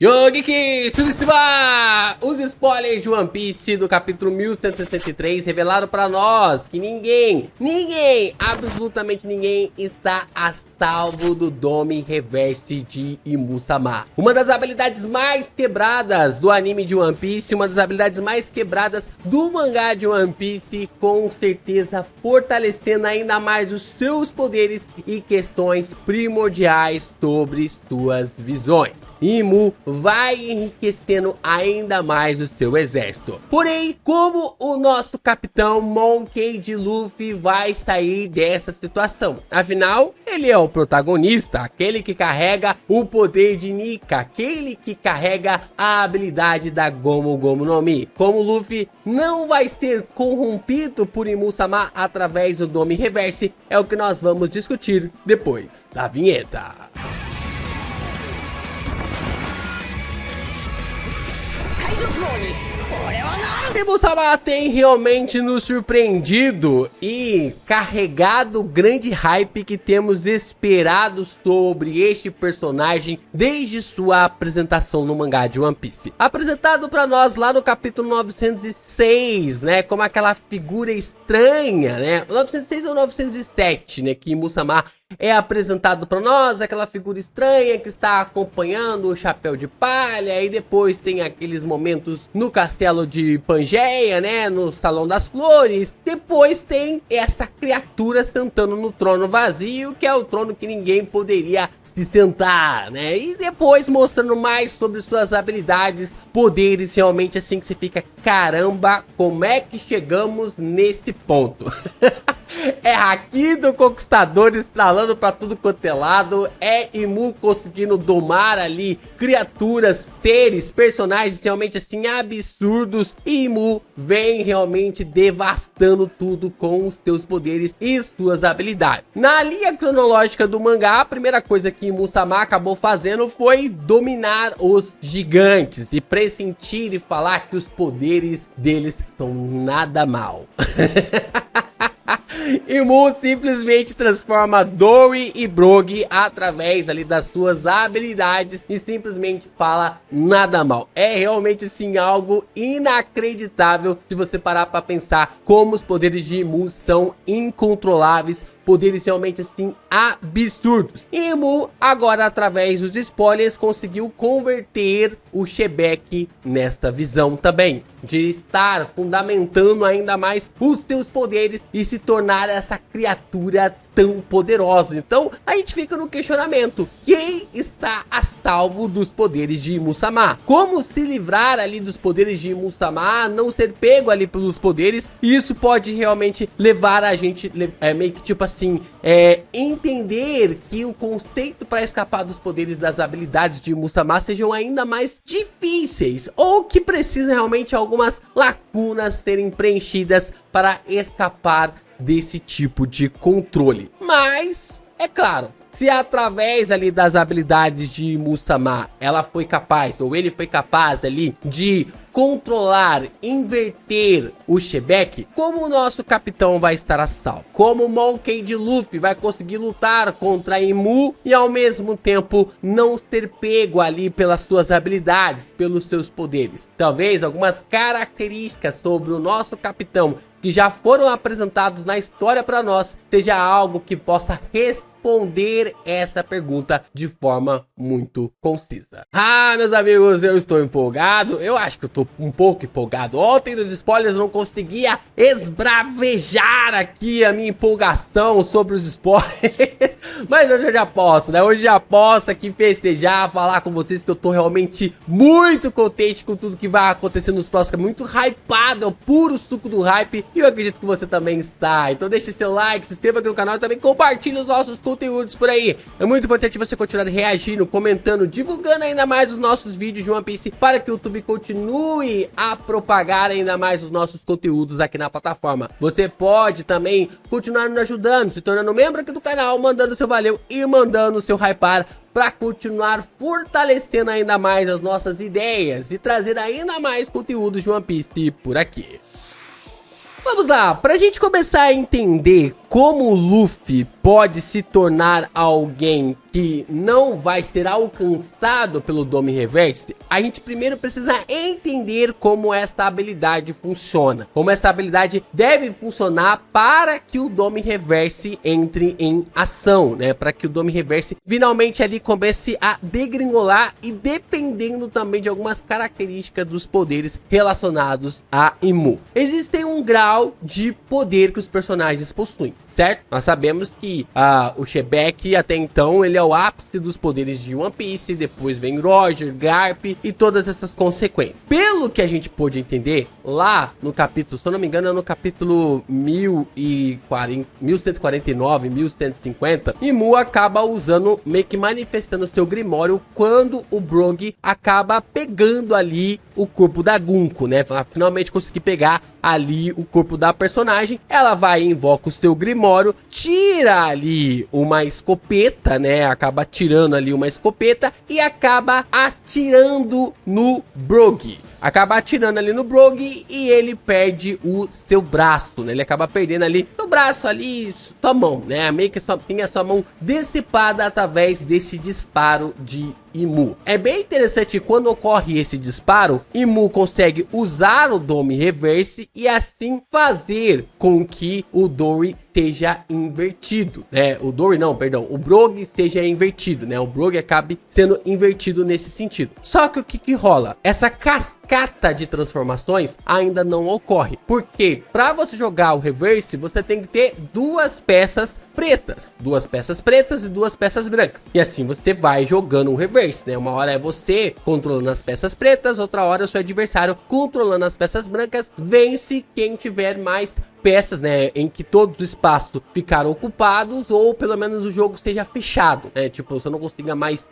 Yogi Surisuba! Os spoilers de One Piece do capítulo 1163 revelaram pra nós que ninguém, absolutamente ninguém está a salvo do Dome Reverse de Imu-sama. Uma das habilidades mais quebradas do anime de One Piece, uma das habilidades mais quebradas do mangá de One Piece, com certeza fortalecendo ainda mais os seus poderes e questões primordiais sobre suas visões. Imu vai enriquecendo ainda mais o seu exército. Porém, como o nosso capitão Monkey D. Luffy vai sair dessa situação? Afinal, ele é o protagonista, aquele que carrega o poder de Nika, aquele que carrega a habilidade da Gomu Gomu no Mi. Como Luffy não vai ser corrompido por Imu-sama através do Dome Reverse, é o que nós vamos discutir depois da vinheta. Imu-sama tem realmente nos surpreendido e carregado o grande hype que temos esperado sobre este personagem desde sua apresentação no mangá de One Piece. Apresentado para nós lá no capítulo 906, né, como aquela figura estranha, né, 906 ou 907, né, que Imu-sama é apresentado para nós, aquela figura estranha que está acompanhando o Chapéu de Palha, e depois tem aqueles momentos no castelo de Pangeia, né, no Salão das Flores. Depois tem essa criatura sentando no trono vazio, que é o trono que ninguém poderia se sentar, né, e depois mostrando mais sobre suas habilidades, poderes, realmente assim que você fica, caramba, como é que chegamos nesse ponto? É Haki do Conquistador estralando pra tudo quanto é lado, é Imu conseguindo domar ali criaturas, seres, personagens realmente assim absurdos, e Imu vem realmente devastando tudo com os seus poderes e suas habilidades. Na linha cronológica do mangá, a primeira coisa que Imu-sama acabou fazendo foi dominar os gigantes e pressentir e falar que os poderes deles são nada mal. Imu simplesmente transforma Dory e Brogy através ali das suas habilidades e simplesmente fala nada mal. É realmente sim algo inacreditável se você parar para pensar como os poderes de Imu são incontroláveis, poderes realmente assim absurdos. Imu agora, através dos spoilers, conseguiu converter o Xebec nesta visão também, de estar fundamentando ainda mais os seus poderes e se tornar essa criatura tão poderosa. Então a gente fica no questionamento: quem está a salvo dos poderes de Imu-sama? Como se livrar ali dos poderes de Imu-sama, não ser pego ali pelos poderes? E isso pode realmente levar a gente meio que tipo assim, entender que o conceito para escapar dos poderes das habilidades de Imu-sama sejam ainda mais difíceis, ou que precisa realmente algumas lacunas serem preenchidas para escapar desse tipo de controle. Mas, é claro, se através ali das habilidades de Imu-sama ela foi capaz, ou ele foi capaz ali de controlar, inverter o Xebec, como o nosso capitão vai estar a salvo? Como o Monkey D. Luffy vai conseguir lutar contra Imu e ao mesmo tempo não ser pego ali pelas suas habilidades, pelos seus poderes? Talvez algumas características sobre o nosso capitão que já foram apresentados na história para nós, seja algo que possa responder essa pergunta de forma muito concisa. Ah, meus amigos, eu estou empolgado. Eu acho que eu tô um pouco empolgado. Ontem nos spoilers eu não conseguia esbravejar aqui a minha empolgação sobre os spoilers, mas hoje eu já posso, né? Hoje já posso aqui festejar, falar com vocês que eu tô realmente muito contente com tudo que vai acontecer nos próximos. Muito hypado, é o puro suco do hype. E eu acredito que você também está. Então deixe seu like, se inscreva aqui no canal e também compartilhe os nossos conteúdos por aí. É muito importante você continuar reagindo, comentando, divulgando ainda mais os nossos vídeos de One Piece, para que o YouTube continue a propagar ainda mais os nossos conteúdos aqui na plataforma. Você pode também continuar nos ajudando, se tornando membro aqui do canal, mandando seu valeu e mandando seu hypar, para continuar fortalecendo ainda mais as nossas ideias e trazer ainda mais conteúdos de One Piece por aqui. Vamos lá, pra gente começar a entender como o Luffy pode se tornar alguém que não vai ser alcançado pelo Dome Reverse, a gente primeiro precisa entender como essa habilidade funciona, como essa habilidade deve funcionar para que o Dome Reverse entre em ação, né? Para que o Dome Reverse finalmente ali comece a degringolar e dependendo também de algumas características dos poderes relacionados a Imu. Existem um grau de poder que os personagens possuem, certo? Nós sabemos que o Shebek até então ele é o ápice dos poderes de One Piece, depois vem Roger, Garp e todas essas consequências. Pelo que a gente pôde entender, lá no capítulo, se eu não me engano é no capítulo 1149, 1150, Imu acaba usando, meio que manifestando seu Grimório quando o Brogy acaba pegando ali o corpo da Gunko, né? Finalmente consegui pegar ali o corpo da personagem. Ela vai e invoca o seu Grimório, tira ali uma escopeta, né? Acaba tirando ali uma escopeta e acaba atirando no Brogy. Acaba atirando ali no Brogy e ele perde o seu braço, né? Ele acaba perdendo ali o braço ali, sua mão, né? Meio que só tem a sua mão dissipada através desse disparo de Imu. É bem interessante que quando ocorre esse disparo, Imu consegue usar o Dome Reverse e assim fazer com que o Dory seja invertido, né? O Brogy seja invertido, né? O Brogy acabe sendo invertido nesse sentido. Só que o que rola? Essa cascata de transformações ainda não ocorre. Porque para você jogar o Reverse, você tem que ter duas peças pretas e duas peças brancas. E assim você vai jogando o Reverse, né? Uma hora é você controlando as peças pretas, outra hora é o seu adversário controlando as peças brancas. Vence quem tiver mais peças, né, em que todos os espaços ficaram ocupados ou pelo menos o jogo esteja fechado, né, tipo, você não consiga mais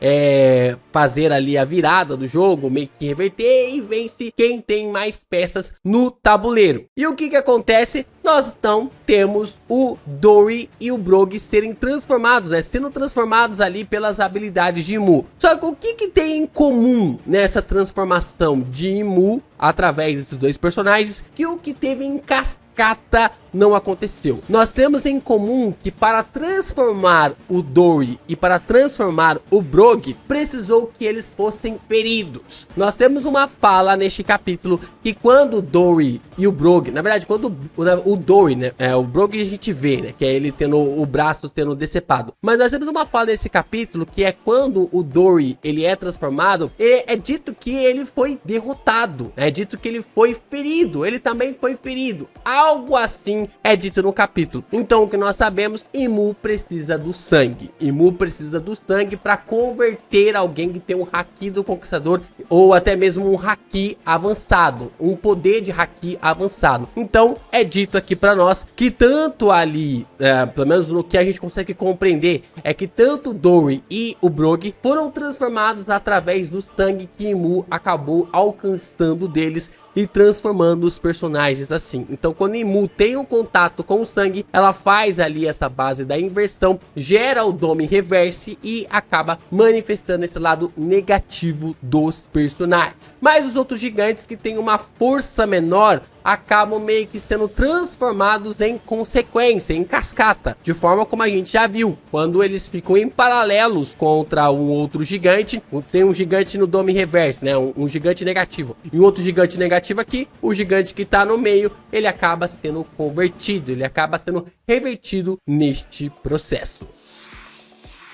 fazer ali a virada do jogo, meio que reverter e vence quem tem mais peças no tabuleiro. E o que acontece? Nós então temos o Dory e o Brogy serem transformados, né, sendo transformados ali pelas habilidades de Imu. Só que o que tem em comum nessa transformação de Imu através desses dois personagens que o que teve em cascata não aconteceu? Nós temos em comum que para transformar o Dory e para transformar o Brogy, precisou que eles fossem feridos. Nós temos uma fala neste capítulo que quando o Dory e o Brogy, na verdade, quando o Dory, né, o Brogy a gente vê, né, que é ele tendo o braço sendo decepado. Mas nós temos uma fala nesse capítulo que é quando o Dory, ele é transformado, é dito que ele foi derrotado, é dito que ele foi ferido, ele também foi ferido. Algo assim é dito no capítulo. Então o que nós sabemos, Imu precisa do sangue. Imu precisa do sangue para converter alguém que tem um haki do conquistador ou até mesmo um haki avançado, um poder de haki avançado. Então é dito aqui para nós que tanto ali, pelo menos no que a gente consegue compreender, é que tanto o Dory e o Brogy foram transformados através do sangue que Imu acabou alcançando deles e transformando os personagens assim. Então quando Imu tem um contato com o sangue, ela faz ali essa base da inversão, gera o Dome Reverse e acaba manifestando esse lado negativo dos personagens. Mas os outros gigantes que têm uma força menor acabam meio que sendo transformados em consequência, em cascata, de forma como a gente já viu, quando eles ficam em paralelos contra um outro gigante, tem um gigante no Dome Reverse, né, um gigante negativo, e um outro gigante negativo aqui, o gigante que tá no meio, ele acaba sendo convertido, ele acaba sendo revertido neste processo.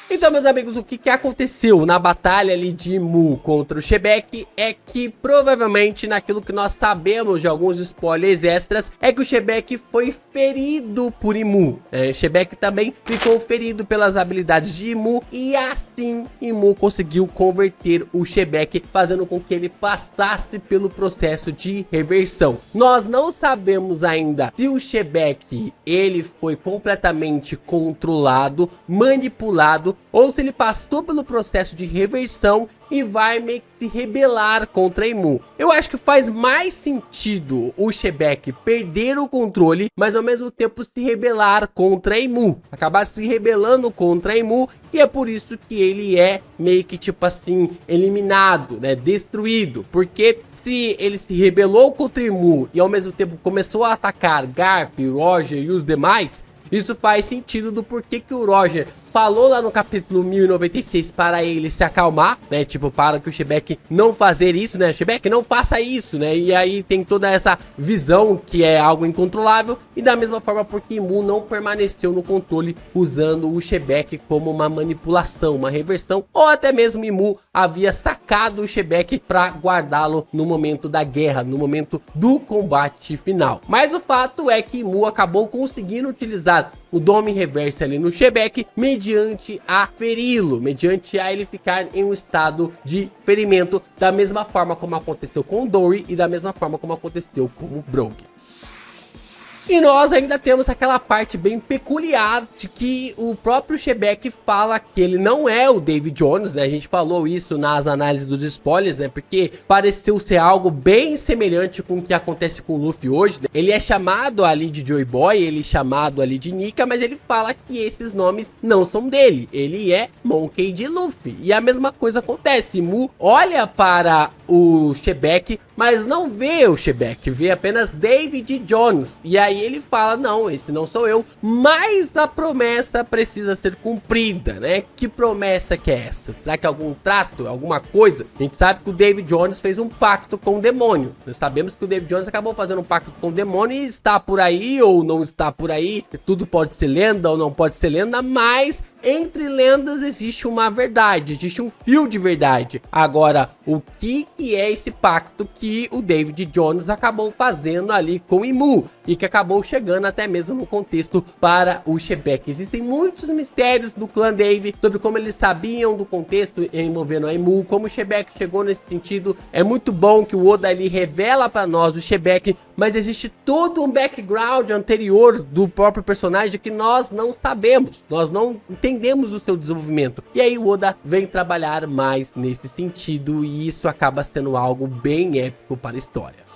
Então, meus amigos, o que aconteceu na batalha ali de Imu contra o Shebek é que provavelmente naquilo que nós sabemos de alguns spoilers extras é que o Shebek foi ferido por Imu. Shebek também ficou ferido pelas habilidades de Imu e assim Imu conseguiu converter o Shebek, fazendo com que ele passasse pelo processo de reversão. Nós não sabemos ainda se o Shebek ele foi completamente controlado, manipulado, ou se ele passou pelo processo de reversão e vai meio que se rebelar contra Imu. Eu acho que faz mais sentido o Shebek perder o controle, mas ao mesmo tempo se rebelar contra Imu, acabar se rebelando contra Imu, e é por isso que ele é meio que tipo assim, eliminado, né, destruído, porque se ele se rebelou contra Imu e ao mesmo tempo começou a atacar Garp, Roger e os demais, Isso faz sentido do porquê que o Roger falou lá no capítulo 1096 para ele se acalmar, né? Tipo, para que o Shebeck não fazer isso, né? Shebeck, não faça isso, né? E aí tem toda essa visão que é algo incontrolável. E da mesma forma porque Imu não permaneceu no controle usando o Shebeck como uma manipulação, uma reversão. Ou até mesmo Imu havia sacado o Shebeck para guardá-lo no momento da guerra, no momento do combate final. Mas o fato é que Imu acabou conseguindo utilizar o Dome Reverse ali no Shebeck mediante a feri-lo, mediante a ele ficar em um estado de ferimento, da mesma forma como aconteceu com o Dory e da mesma forma como aconteceu com o Brogue. E nós ainda temos aquela parte bem peculiar de que o próprio Shebeck fala que ele não é o Davy Jones, né? A gente falou isso nas análises dos spoilers, né? Porque pareceu ser algo bem semelhante com o que acontece com o Luffy hoje, né? Ele é chamado ali de Joy Boy, ele é chamado ali de Nika, mas ele fala que esses nomes não são dele. Ele é Monkey D. Luffy. E a mesma coisa acontece. Mu olha para o Shebeck, mas não vê o Shebeck, vê apenas David Jones. E aí ele fala, não, esse não sou eu, mas a promessa precisa ser cumprida, né? Que promessa que é essa? Será que é algum trato, alguma coisa? A gente sabe que o David Jones fez um pacto com o demônio. Nós sabemos que o David Jones acabou fazendo um pacto com o demônio e está por aí ou não está por aí. Tudo pode ser lenda ou não pode ser lenda, mas entre lendas existe uma verdade, existe um fio de verdade. Agora, o que é esse pacto que o David Jones acabou fazendo ali com Imu e que acabou chegando até mesmo no contexto para o Shebeck? Existem muitos mistérios do clã Davy sobre como eles sabiam do contexto envolvendo a Imu, como o Shebeck chegou nesse sentido. É muito bom que o Oda ali revela para nós o Shebeck, mas existe todo um background anterior do próprio personagem que nós não sabemos, nós não entendemos o seu desenvolvimento. E aí o Oda vem trabalhar mais nesse sentido e isso acaba sendo algo bem épico para a história.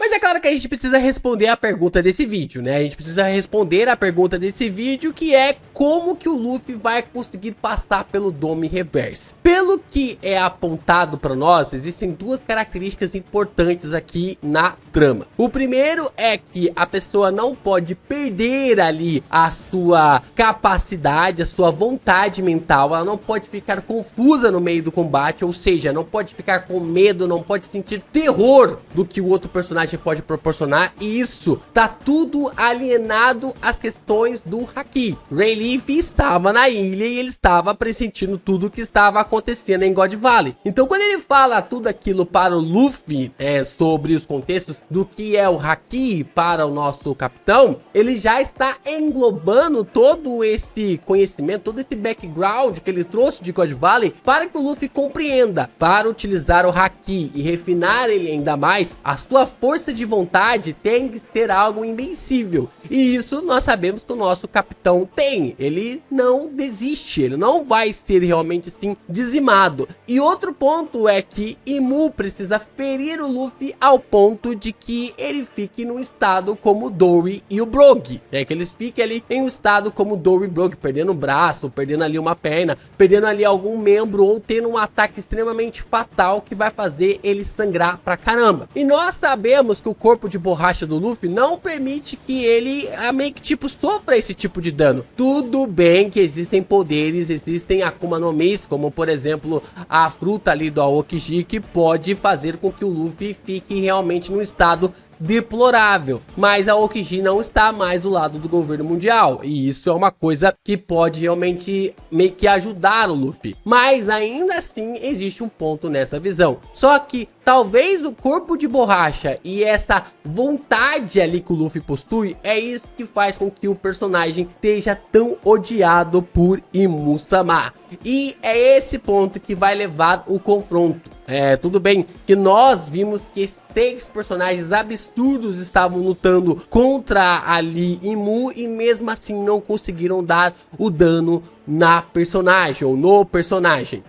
Mas é claro que a gente precisa responder a pergunta desse vídeo, né? A gente precisa responder a pergunta desse vídeo, que é como que o Luffy vai conseguir passar pelo Dome Reverse. Pelo que é apontado para nós, existem duas características importantes aqui na trama. O primeiro é que a pessoa não pode perder ali a sua capacidade, a sua vontade mental. Ela não pode ficar confusa no meio do combate, ou seja, não pode ficar com medo, não pode sentir terror do que o outro personagem pode proporcionar, e isso tá tudo alienado às questões do Haki. Rayleigh estava na ilha e ele estava pressentindo tudo o que estava acontecendo em God Valley. Então quando ele fala tudo aquilo para o Luffy, sobre os contextos do que é o Haki para o nosso capitão, ele já está englobando todo esse conhecimento, todo esse background que ele trouxe de God Valley, para que o Luffy compreenda, para utilizar o Haki e refinar ele ainda mais, a sua força de vontade tem que ser algo invencível. E isso nós sabemos que o nosso capitão tem. Ele não desiste, ele não vai ser realmente assim dizimado. E outro ponto é que Imu precisa ferir o Luffy ao ponto de que ele fique num estado como o Dory e o Brogue. Que eles fiquem ali em um estado como o Dory e o Brogue, perdendo o braço, perdendo ali uma perna, perdendo ali algum membro ou tendo um ataque extremamente fatal que vai fazer ele sangrar pra caramba. E nós sabemos que o corpo de borracha do Luffy não permite que ele meio que tipo sofra esse tipo de dano. Tudo bem que existem poderes, existem Akuma no Mis, como por exemplo a fruta ali do Aokiji, que pode fazer com que o Luffy fique realmente num estado deplorável, mas a Aokiji não está mais do lado do governo mundial, e isso é uma coisa que pode realmente meio que ajudar o Luffy, mas ainda assim existe um ponto nessa visão, só que talvez o corpo de borracha e essa vontade ali que o Luffy possui, é isso que faz com que o personagem seja tão odiado por Imu-sama. E é esse ponto que vai levar o confronto. Tudo bem que nós vimos que 6 personagens absurdos estavam lutando contra ali Imu e mesmo assim não conseguiram dar o dano na personagem ou no personagem.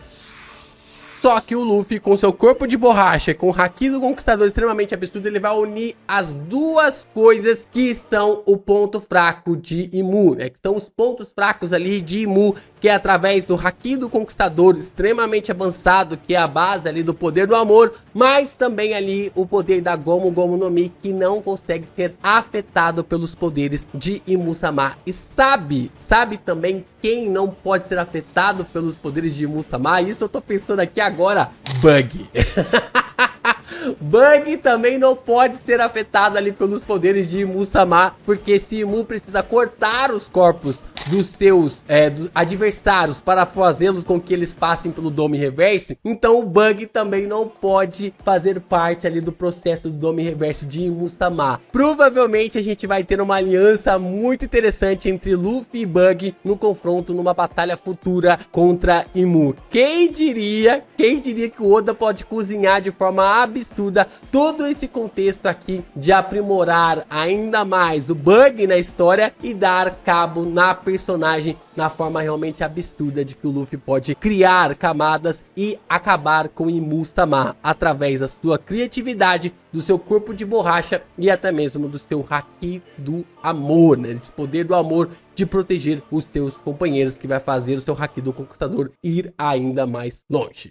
Só que o Luffy, com seu corpo de borracha, com o Haki do Conquistador extremamente absurdo, ele vai unir as duas coisas que são o ponto fraco de Imu, né? Que são os pontos fracos ali de Imu, que é através do Haki do Conquistador extremamente avançado, que é a base ali do poder do amor, mas também ali o poder da Gomu Gomu no Mi, que não consegue ser afetado pelos poderes de Imu-sama. E sabe também quem não pode ser afetado pelos poderes de Imu-sama? Isso eu tô pensando aqui agora, Bug. Bug também não pode ser afetado ali pelos poderes de Imu-sama, porque se Imu precisa cortar os corpos dos seus dos adversários para fazê-los com que eles passem pelo Dome Reverse, então o Bug também não pode fazer parte ali do processo do Dome Reverse de Imu-sama. Provavelmente a gente vai ter uma aliança muito interessante entre Luffy e Bug no confronto, numa batalha futura contra Imu. Quem diria que o Oda pode cozinhar de forma absurda todo esse contexto aqui de aprimorar ainda mais o Bug na história e dar cabo na personagem na forma realmente absurda de que o Luffy pode criar camadas e acabar com Imu-sama através da sua criatividade, do seu corpo de borracha e até mesmo do seu Haki do amor, né? Esse poder do amor de proteger os seus companheiros, que vai fazer o seu Haki do Conquistador ir ainda mais longe.